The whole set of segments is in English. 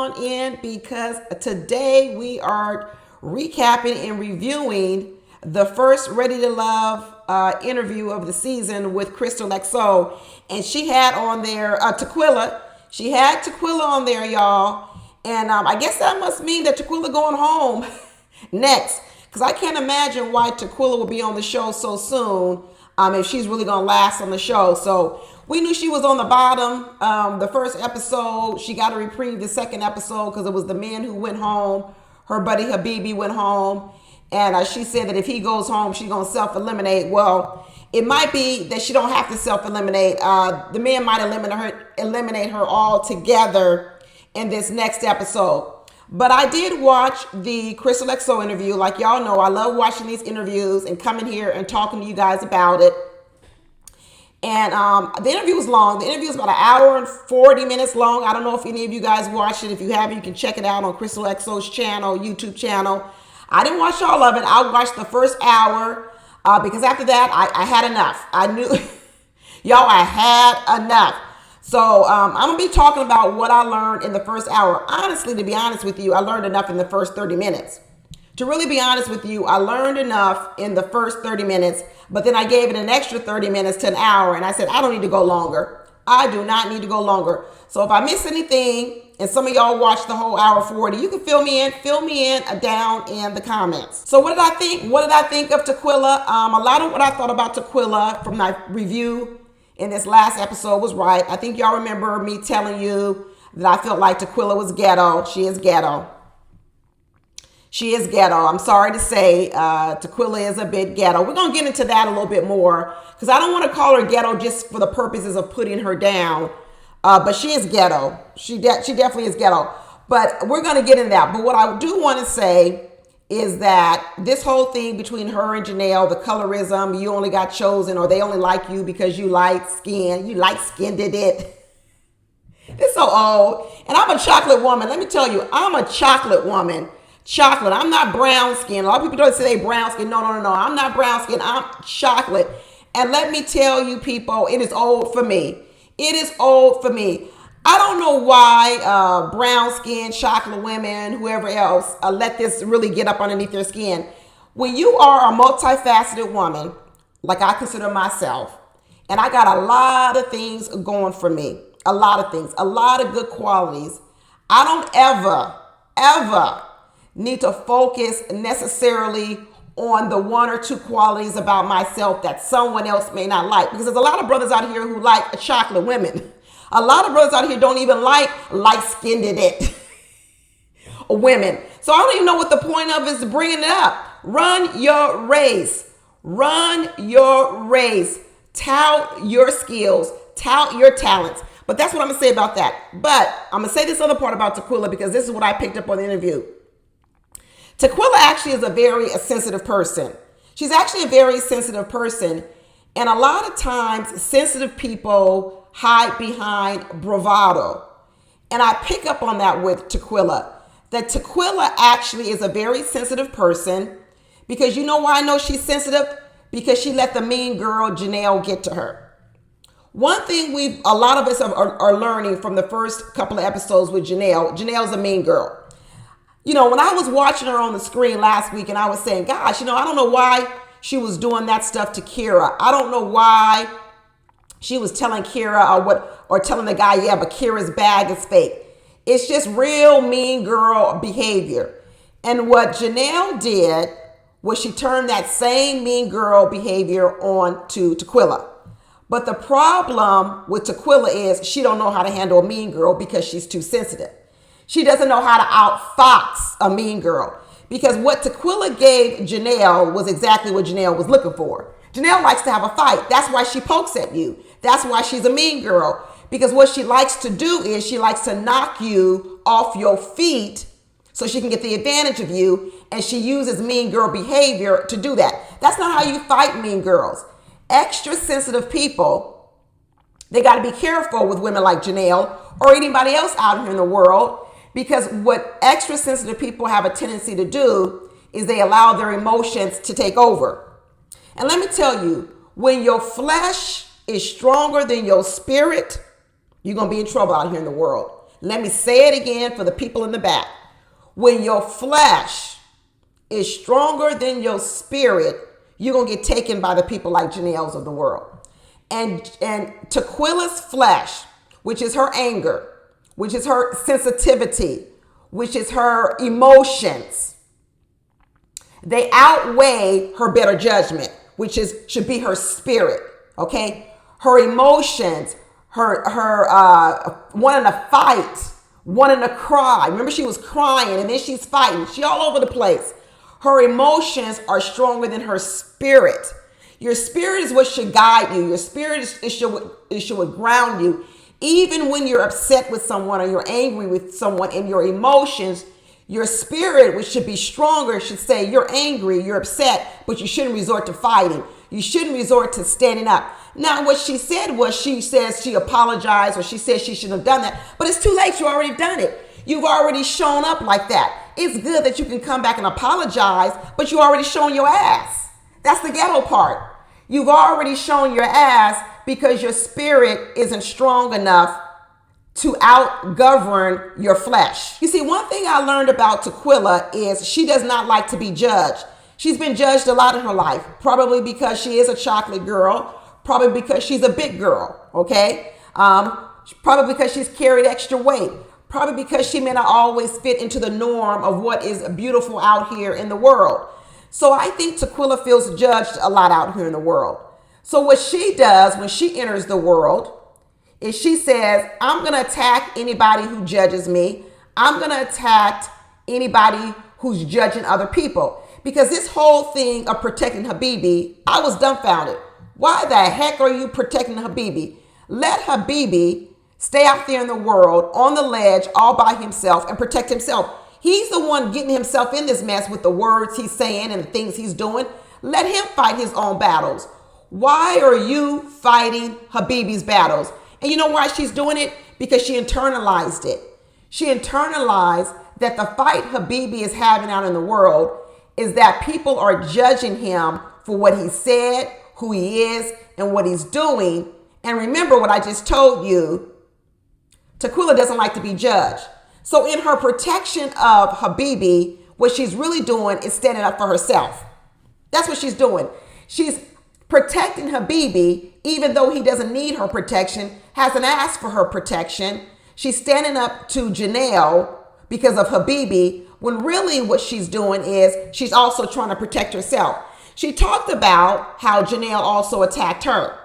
on in because today we are recapping and reviewing the first Ready to Love interview of the season with Christal XO. And she had on there Taquilla. She had Taquilla on there, y'all. And I guess that must mean that Taquilla going home next. Because I can't imagine why Taquilla will be on the show so soon if she's really going to last on the show. So we knew she was on the bottom. The first episode, she got a reprieve the second episode because it was the man who went home. Her buddy Habibi went home. And she said that if he goes home, she's going to self-eliminate. Well, it might be that she don't have to self-eliminate. The man might eliminate her altogether in this next episode. But I did watch the Christal XO interview. Like y'all know, I love watching these interviews and coming here and talking to you guys about it. And the interview was long. The interview was about an hour and 40 minutes long. I don't know if any of you guys watched it. If you haven't, you can check it out on Christal XO's channel, YouTube channel. I didn't watch all of it. I watched the first hour because after that, I had enough. I knew, y'all, I had enough. So I'm going to be talking about what I learned in the first hour. Honestly, to be honest with you, I learned enough in the first 30 minutes. To really be honest with you, I learned enough in the first 30 minutes, but then I gave it an extra 30 minutes to an hour, and I said, I don't need to go longer. I do not need to go longer. So if I miss anything, and some of y'all watched the whole hour 40, you can fill me in down in the comments. So what did I think? What did I think of Taquilla? A lot of what I thought about Taquilla from my review in this last episode was right. I think y'all remember me telling you that I felt like Taquilla was ghetto. She is ghetto. She is ghetto. I'm sorry to say Taquilla is a bit ghetto. We're going to get into that a little bit more because I don't want to call her ghetto just for the purposes of putting her down. But she is ghetto. She definitely is ghetto. But we're going to get into that. But what I do want to say is that this whole thing between her and Janelle, the colorism, you only got chosen or they only like you because you light skin. You light skinned it. It's so old. And I'm a chocolate woman. Let me tell you, I'm a chocolate woman. Chocolate. I'm not brown skin. A lot of people don't say they brown skin. No. I'm not brown skin. I'm chocolate. And let me tell you people, it is old for me. It is old for me. I don't know why brown skin, chocolate women, whoever else, let this really get up underneath their skin. When you are a multifaceted woman, like I consider myself, and I got a lot of things going for me, a lot of things, a lot of good qualities, I don't ever need to focus necessarily on the one or two qualities about myself that someone else may not like. Because there's a lot of brothers out here who like chocolate women. A lot of brothers out here don't even like light-skinned women. So I don't even know what the point of is bringing it up. Run your race. Run your race. Tout your skills. Tout your talents. But that's what I'm going to say about that. But I'm going to say this other part about Taquilla because this is what I picked up on the interview. Taquilla actually is a very sensitive person. She's actually a very sensitive person. And a lot of times, sensitive people hide behind bravado. And I pick up on that with Taquilla. That Taquilla actually is a very sensitive person. Because you know why I know she's sensitive? Because she let the mean girl Janelle get to her. One thing a lot of us are learning from the first couple of episodes with Janelle. Janelle's a mean girl. You know, when I was watching her on the screen last week and I was saying, gosh, I don't know why she was doing that stuff to Kira. I don't know why she was telling Kira or telling the guy, yeah, but Kira's bag is fake. It's just real mean girl behavior. And what Janelle did was she turned that same mean girl behavior on to Taquilla. But the problem with Taquilla is she don't know how to handle a mean girl because she's too sensitive. She doesn't know how to outfox a mean girl. Because what Taquilla gave Janelle was exactly what Janelle was looking for. Janelle likes to have a fight. That's why she pokes at you. That's why she's a mean girl. Because what she likes to do is she likes to knock you off your feet so she can get the advantage of you. And she uses mean girl behavior to do that. That's not how you fight mean girls. Extra sensitive people, they got to be careful with women like Janelle or anybody else out here in the world. Because what extra sensitive people have a tendency to do is they allow their emotions to take over. And let me tell you, when your flesh is stronger than your spirit, you're going to be in trouble out here in the world. Let me say it again for the people in the back. When your flesh is stronger than your spirit, you're going to get taken by the people like Janelle's of the world. And Taquilla's flesh, which is her anger, which is her sensitivity, which is her emotions, they outweigh her better judgment, which should be her spirit. Okay, her emotions, her wanting to fight, wanting to cry. Remember, she was crying and then she's fighting. She all over the place. Her emotions are stronger than her spirit. Your spirit is what should guide you. Your spirit is should ground you. Even when you're upset with someone or you're angry with someone, in your emotions, your spirit, which should be stronger, should say you're angry, you're upset, but you shouldn't resort to fighting. You shouldn't resort to standing up. Now, what she said was, she says she apologized, or she says she shouldn't have done that, but it's too late. You already done it. You've already shown up like that. It's good that you can come back and apologize, but you already shown your ass. That's the ghetto part. You've already shown your ass because your spirit isn't strong enough to outgovern your flesh. You see, one thing I learned about Taquilla is she does not like to be judged. She's been judged a lot in her life, probably because she is a chocolate girl, probably because she's a big girl, okay? Probably because she's carried extra weight, probably because she may not always fit into the norm of what is beautiful out here in the world. So I think Taquilla feels judged a lot out here in the world. So what she does when she enters the world is she says, I'm going to attack anybody who judges me. I'm going to attack anybody who's judging other people. Because this whole thing of protecting Habibi, I was dumbfounded. Why the heck are you protecting Habibi? Let Habibi stay out there in the world on the ledge all by himself and protect himself. He's the one getting himself in this mess with the words he's saying and the things he's doing. Let him fight his own battles. Why are you fighting Habibi's battles? And you know why she's doing it? Because she internalized it. She internalized that the fight Habibi is having out in the world is that people are judging him for what he said, who he is, and what he's doing. And remember what I just told you, Taquilla doesn't like to be judged. So in her protection of Habibi, what she's really doing is standing up for herself. That's what she's doing. She's protecting Habibi, even though he doesn't need her protection, hasn't asked for her protection. She's standing up to Janelle because of Habibi, when really what she's doing is she's also trying to protect herself. She talked about how Janelle also attacked her.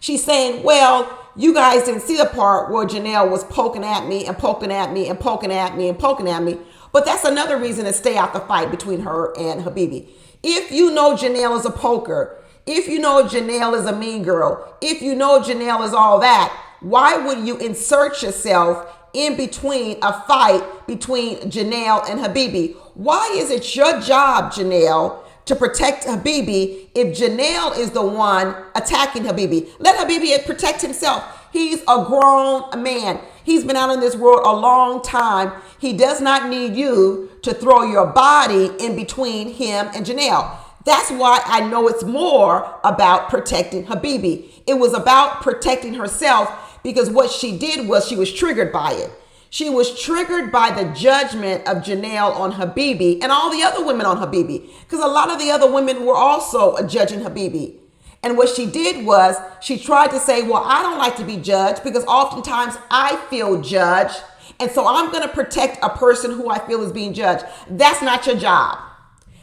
She's saying, well, you guys didn't see the part where Janelle was poking at me and poking at me and poking at me and poking at me. But that's another reason to stay out the fight between her and Habibi. If you know Janelle is a poker, if you know Janelle is a mean girl, if you know Janelle is all that, why would you insert yourself in between a fight between Janelle and Habibi? Why is it your job, Janelle, to protect Habibi if Janelle is the one attacking Habibi? Let Habibi protect himself. He's a grown man. He's been out in this world a long time. He does not need you to throw your body in between him and Janelle. That's why I know it's more about protecting Habibi. It was about protecting herself because what she did was she was triggered by it. She was triggered by the judgment of Janelle on Habibi and all the other women on Habibi, because a lot of the other women were also judging Habibi. And what she did was she tried to say, well, I don't like to be judged because oftentimes I feel judged. And so I'm going to protect a person who I feel is being judged. That's not your job.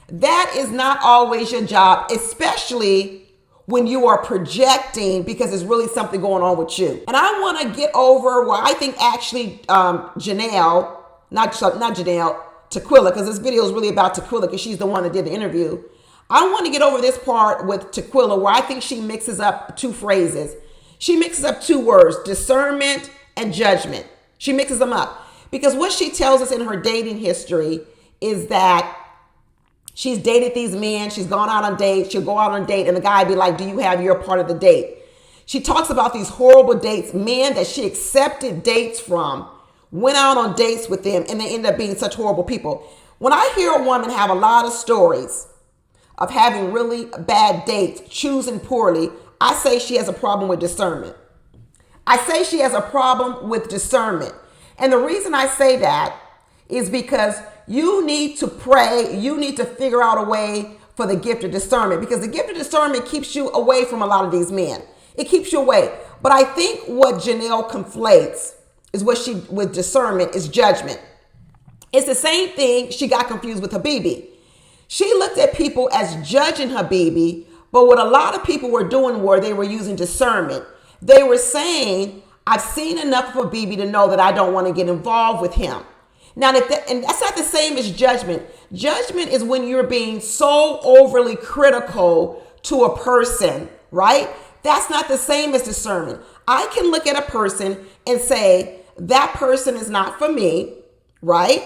That is not always your job, especially when you are projecting because there's really something going on with you. And I want to get over where I think actually Janelle, not Janelle, Taquilla, because this video is really about Taquilla because she's the one that did the interview. I want to get over this part with Taquilla where I think she mixes up two phrases. She mixes up two words, discernment and judgment. She mixes them up because what she tells us in her dating history is that she's dated these men. She's gone out on dates. She'll go out on a date and the guy be like, do you have your part of the date? She talks about these horrible dates, men that she accepted dates from, went out on dates with them, and they end up being such horrible people. When I hear a woman have a lot of stories of having really bad dates, choosing poorly, I say she has a problem with discernment. I say she has a problem with discernment And the reason I say that is because you need to pray. You need to figure out a way for the gift of discernment, because the gift of discernment keeps you away from a lot of these men. It keeps you away. But I think what Janelle conflates is with discernment is judgment. It's the same thing she got confused with Habibi. She looked at people as judging Habibi, but what a lot of people were doing were they were using discernment. They were saying, I've seen enough of Habibi to know that I don't want to get involved with him. Now, and that's not the same as judgment. Judgment is when you're being so overly critical to a person, right? That's not the same as discernment. I can look at a person and say, that person is not for me, right?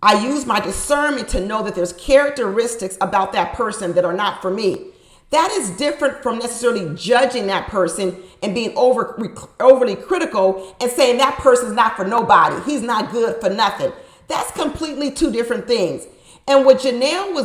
I use my discernment to know that there's characteristics about that person that are not for me. That is different from necessarily judging that person and being overly critical and saying that person's not for nobody. He's not good for nothing. That's completely two different things. And what Taquilla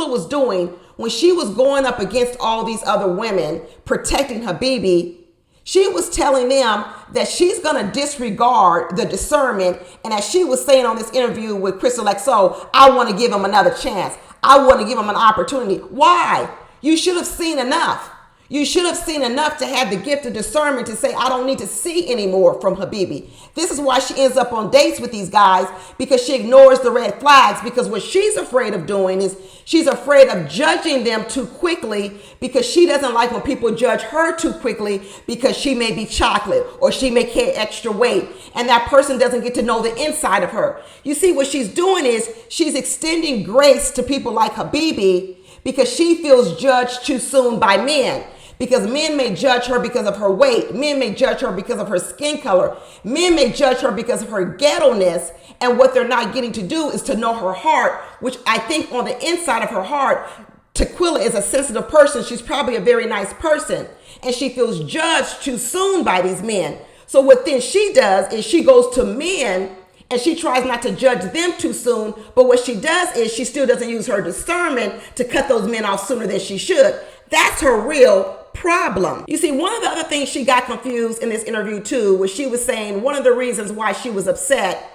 was doing when she was going up against all these other women protecting Habibi, she was telling them that she's going to disregard the discernment. And as she was saying on this interview with Christal XO, I want to give him another chance. I want to give him an opportunity. Why? You should have seen enough. You should have seen enough to have the gift of discernment to say, I don't need to see anymore from Habibi. This is why she ends up on dates with these guys, because she ignores the red flags, because what she's afraid of doing is she's afraid of judging them too quickly, because she doesn't like when people judge her too quickly, because she may be chocolate or she may carry extra weight and that person doesn't get to know the inside of her. You see, what she's doing is she's extending grace to people like Habibi because she feels judged too soon by men. Because men may judge her because of her weight. Men may judge her because of her skin color. Men may judge her because of her ghetto-ness. And what they're not getting to do is to know her heart, which I think on the inside of her heart, Taquilla is a sensitive person. She's probably a very nice person. And she feels judged too soon by these men. So what then she does is she goes to men and she tries not to judge them too soon. But what she does is she still doesn't use her discernment to cut those men off sooner than she should. That's her real problem. You see, one of the other things she got confused in this interview too was she was saying one of the reasons why she was upset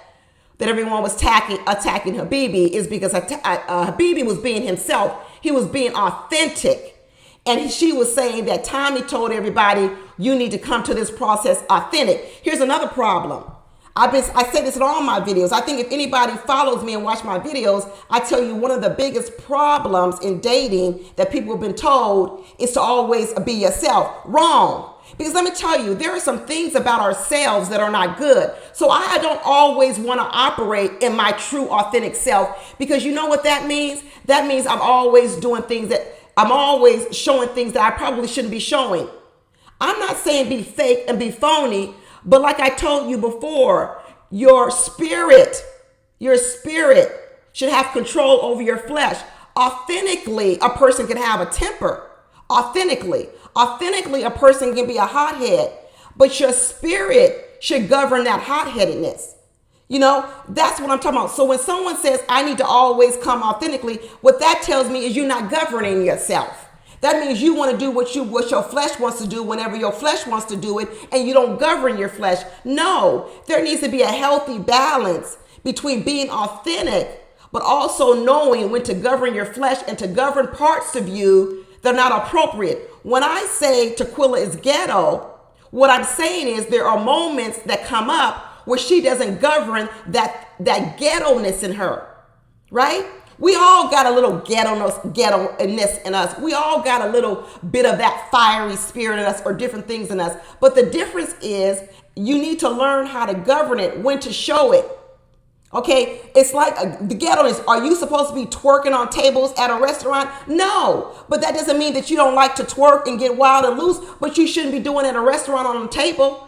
that everyone was attacking Habibi is because Habibi was being himself. He was being authentic. And she was saying that Tommy told everybody, you need to come to this process authentic. Here's another problem. I say this in all my videos. I think if anybody follows me and watch my videos, I tell you one of the biggest problems in dating that people have been told is to always be yourself. Wrong. Because let me tell you, there are some things about ourselves that are not good. So I don't always want to operate in my true authentic self, because you know what that means? That means I'm always doing things I'm always showing things that I probably shouldn't be showing. I'm not saying be fake and be phony, but like I told you before, your spirit should have control over your flesh. Authentically, a person can have a temper. Authentically, a person can be a hothead, but your spirit should govern that hot-headedness. You know, that's what I'm talking about. So when someone says, I need to always come authentically, what that tells me is you're not governing yourself. That means you want to do what your flesh wants to do whenever your flesh wants to do it, and you don't govern your flesh. No, there needs to be a healthy balance between being authentic, but also knowing when to govern your flesh and to govern parts of you that are not appropriate. When I say Taquilla is ghetto, what I'm saying is there are moments that come up where she doesn't govern that ghetto-ness in her, right? We all got a little ghetto-ness in us. We all got a little bit of that fiery spirit in us or different things in us. But the difference is you need to learn how to govern it, when to show it. Okay, it's like the ghetto-ness. Are you supposed to be twerking on tables at a restaurant? No, but that doesn't mean that you don't like to twerk and get wild and loose, but you shouldn't be doing it at a restaurant on a table.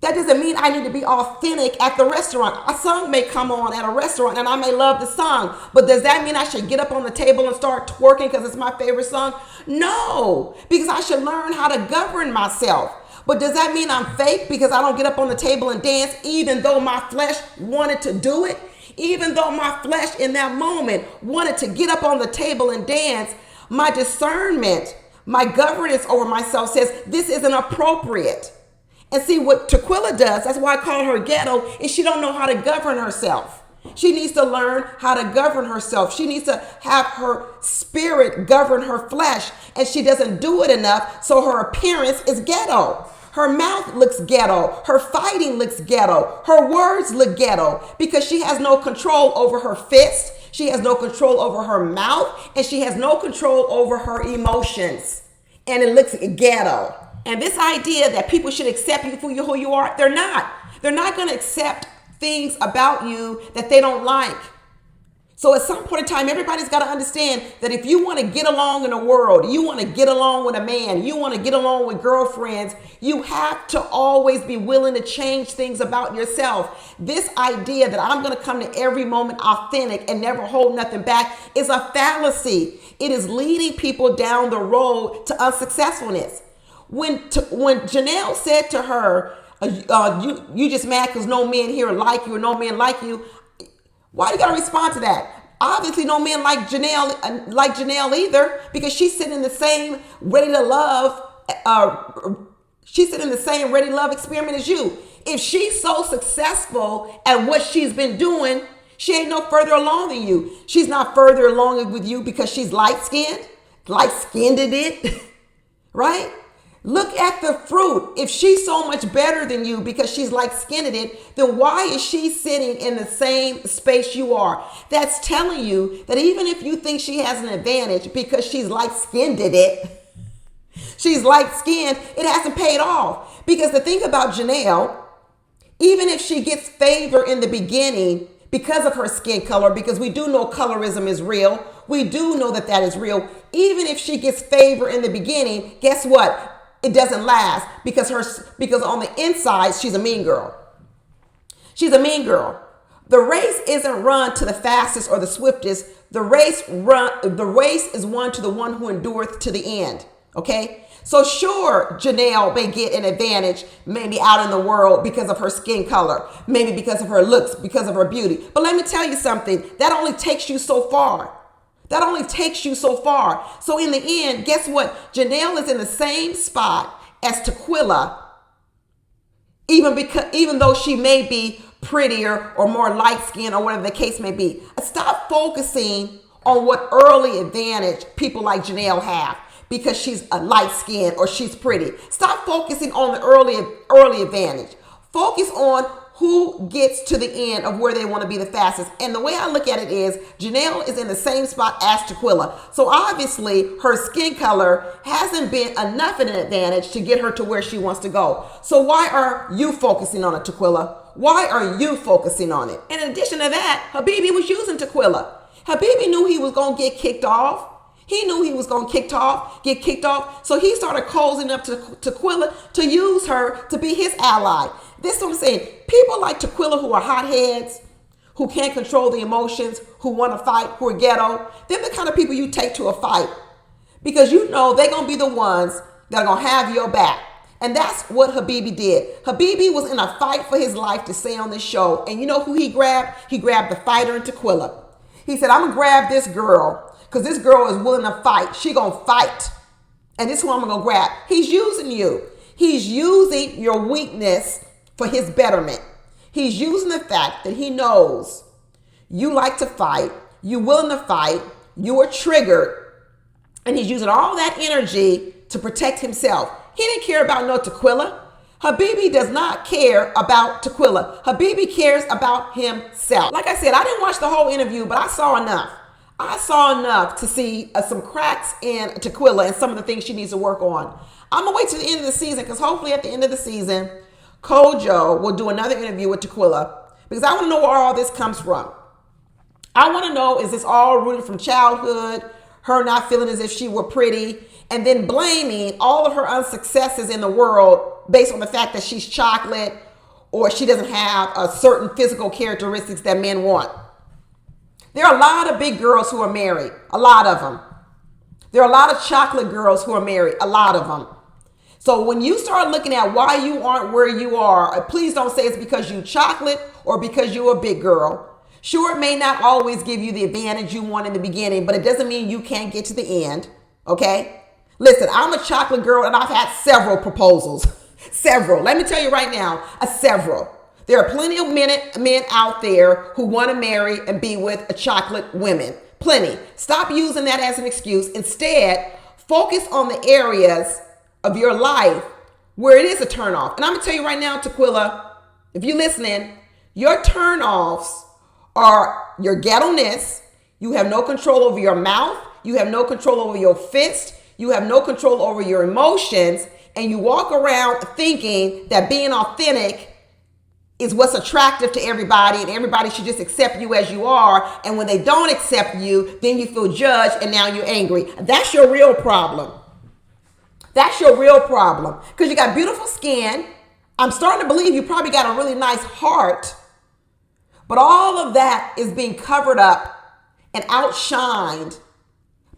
That doesn't mean I need to be authentic at the restaurant. A song may come on at a restaurant and I may love the song, but does that mean I should get up on the table and start twerking because it's my favorite song? No, because I should learn how to govern myself. But does that mean I'm fake because I don't get up on the table and dance even though my flesh wanted to do it? Even though my flesh in that moment wanted to get up on the table and dance, my discernment, my governance over myself says this isn't appropriate. And see what Taquilla does, that's why I call her ghetto, is she don't know how to govern herself. She needs to learn how to govern herself. She needs to have her spirit govern her flesh, and she doesn't do it enough, so her appearance is ghetto. Her mouth looks ghetto. Her fighting looks ghetto. Her words look ghetto because she has no control over her fist. She has no control over her mouth, and she has no control over her emotions. And it looks ghetto. And this idea that people should accept you for who you are, they're not. They're not going to accept things about you that they don't like. So at some point in time, everybody's got to understand that if you want to get along in the world, you want to get along with a man, you want to get along with girlfriends, you have to always be willing to change things about yourself. This idea that I'm going to come to every moment authentic and never hold nothing back is a fallacy. It is leading people down the road to unsuccessfulness. When Janelle said to her, you just mad because no men here like you or no men like you, why do you gotta respond to that? Obviously, no men like Janelle either, because she's sitting in the same ready to love. She's sitting in the same ready to love experiment as you. If she's so successful at what she's been doing, she ain't no further along than you. She's not further along with you because she's light-skinned it, right? Look at the fruit. If she's so much better than you because she's light-skinned it, then why is she sitting in the same space you are? That's telling you that even if you think she has an advantage because she's light-skinned it, she's light-skinned, it hasn't paid off. Because the thing about Janelle, even if she gets favor in the beginning because of her skin color, because we do know colorism is real, we do know that is real. Even if she gets favor in the beginning, guess what? It doesn't last because on the inside, she's a mean girl. She's a mean girl. The race isn't run to the fastest or the swiftest. The race is won to the one who endureth to the end. Okay? So sure, Janelle may get an advantage maybe out in the world because of her skin color, maybe because of her looks, because of her beauty. But let me tell you something, that only takes you so far. That only takes you so far. So in the end, guess what? Janelle is in the same spot as Taquilla, even though she may be prettier or more light-skinned or whatever the case may be. Stop focusing on what early advantage people like Janelle have because she's a light-skinned or she's pretty. Stop focusing on the early advantage. Focus on who gets to the end of where they want to be the fastest. And the way I look at it is Janelle is in the same spot as Taquilla. So obviously her skin color hasn't been enough of an advantage to get her to where she wants to go. So why are you focusing on it, Taquilla? Why are you focusing on it? And in addition to that, Habibi was using Taquilla. Habibi knew he was going to get kicked off. He knew he was going to get kicked off. So he started cozying up to Taquilla to use her to be his ally. This is what I'm saying. People like Taquilla who are hotheads, who can't control the emotions, who want to fight, who are ghetto, they're the kind of people you take to a fight because you know they're going to be the ones that are going to have your back. And that's what Habibi did. Habibi was in a fight for his life to stay on this show. And you know who he grabbed? He grabbed the fighter in Taquilla. He said, I'm going to grab this girl because this girl is willing to fight. She going to fight. And this is who I'm going to grab. He's using you. He's using your weakness for his betterment. He's using the fact that he knows you like to fight, you're willing to fight, you are triggered, and he's using all that energy to protect himself. He didn't care about no Taquilla. Habibi does not care about Taquilla. Habibi cares about himself. Like I said, I didn't watch the whole interview, but I saw enough. I saw enough to see some cracks in Taquilla and some of the things she needs to work on. I'm going to wait to the end of the season because hopefully at the end of the season, Kojo will do another interview with Taquilla because I want to know where all this comes from. I want to know, is this all rooted from childhood, her not feeling as if she were pretty, and then blaming all of her unsuccesses in the world based on the fact that she's chocolate or she doesn't have a certain physical characteristics that men want. There are a lot of big girls who are married, a lot of them. There are a lot of chocolate girls who are married, a lot of them. So when you start looking at why you aren't where you are, please don't say it's because you chocolate or because you're a big girl. Sure, it may not always give you the advantage you want in the beginning, but it doesn't mean you can't get to the end, okay? Listen, I'm a chocolate girl and I've had several proposals. Several. Let me tell you right now, several. There are plenty of men out there who want to marry and be with a chocolate women. Plenty. Stop using that as an excuse. Instead, focus on the areas of your life where it is a turnoff. And I'm going to tell you right now, Taquilla, if you're listening, your turnoffs are your ghetto-ness. You have no control over your mouth. You have no control over your fist. You have no control over your emotions. And you walk around thinking that being authentic is what's attractive to everybody and everybody should just accept you as you are. And when they don't accept you, then you feel judged and now you're angry. That's your real problem. That's your real problem. Because you got beautiful skin. I'm starting to believe you probably got a really nice heart. But all of that is being covered up and outshined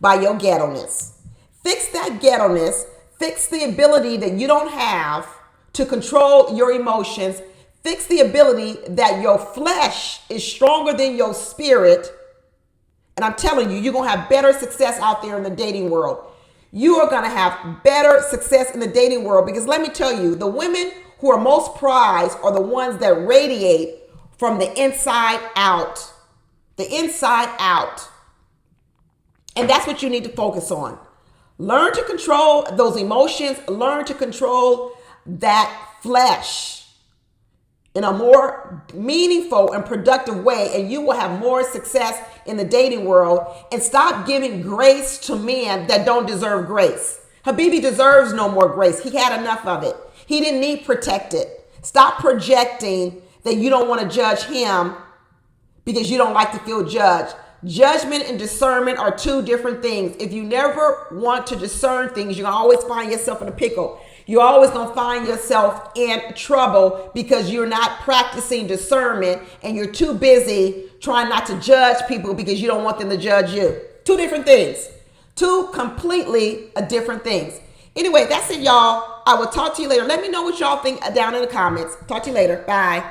by your ghetto-ness. Fix that ghetto-ness. Fix the ability that you don't have to control your emotions. Fix the ability that your flesh is stronger than your spirit. And I'm telling you, you're going to have better success out there in the dating world. You are going to have better success in the dating world because let me tell you, the women who are most prized are the ones that radiate from the inside out. The inside out. And that's what you need to focus on. Learn to control those emotions. Learn to control that flesh in a more meaningful and productive way, and you will have more success in the dating world. And stop giving grace to men that don't deserve grace. Habibi deserves no more grace. He had enough of it. He didn't need protected. Stop projecting that you don't want to judge him because you don't like to feel judged. Judgment and discernment are two different things. If you never want to discern things, you're going to always find yourself in a pickle. You're always going to find yourself in trouble because you're not practicing discernment and you're too busy trying not to judge people because you don't want them to judge you. Two different things. Two completely different things. Anyway, that's it, y'all. I will talk to you later. Let me know what y'all think down in the comments. Talk to you later. Bye.